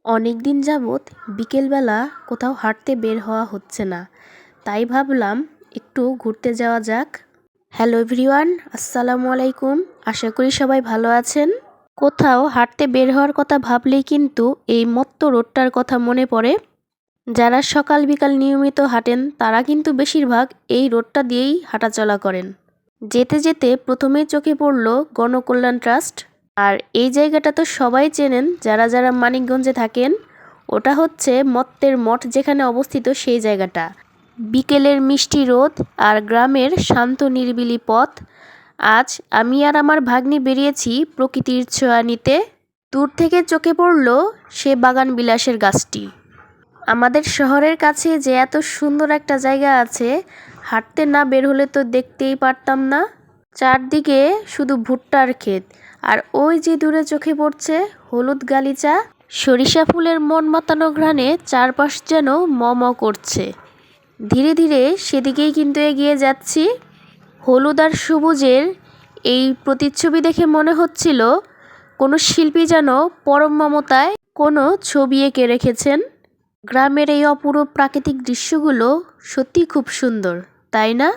অনেক দিন যাবৎ বিকেলবেলা কোথাও হাঁটতে বের হওয়া হচ্ছে না, তাই ভাবলাম একটু ঘুরতে যাওয়া যাক। হ্যালো এভরিওয়ান, আসসালামু আলাইকুম। আশা করি সবাই ভালো আছেন। কোথাও হাঁটতে বের হওয়ার কথা ভাবলেই কিন্তু এই মত্ত রোডটার কথা মনে পড়ে। যারা সকাল বিকাল নিয়মিত হাঁটেন তারা কিন্তু বেশিরভাগ এই রোডটা দিয়েই হাঁটাচলা করেন। যেতে যেতে প্রথমেই চোখে পড়ল গণকল্যাণ ট্রাস্ট। আর এই জায়গাটা তো সবাই চেনেন যারা যারা মানিকগঞ্জে থাকেন। ওটা হচ্ছে মত্তের মঠ যেখানে অবস্থিত সেই জায়গাটা। বিকেলের মিষ্টি রোদ আর গ্রামের শান্ত নিরিবিলি পথ। আজ আমি আর আমার ভাগ্নি বেরিয়েছি প্রকৃতির ছোঁয়া নিতে। দূর থেকে চোখে পড়ল সে বাগান বিলাসের গাছটি। আমাদের শহরের কাছে যে এত সুন্দর একটা জায়গা আছে, হাঁটতে না বের হলে তো দেখতেই পারতাম না। চারদিকে শুধু ভুট্টার ক্ষেত, আর ওই যে দূরে চোখে পড়ছে হলুদ গালিচা। সরিষা ফুলের মন মাতানো ঘ্রাণে চারপাশ যেন ম ম করছে। ধীরে ধীরে সেদিকেই কিন্তু এগিয়ে যাচ্ছি। হলুদ আর সবুজের এই প্রতিচ্ছবি দেখে মনে হচ্ছিল কোনো শিল্পী যেন পরম মমতায় কোনো ছবি এঁকে রেখেছেন। গ্রামের এই অপূর্ব প্রাকৃতিক দৃশ্যগুলো সত্যি খুব সুন্দর, তাই না?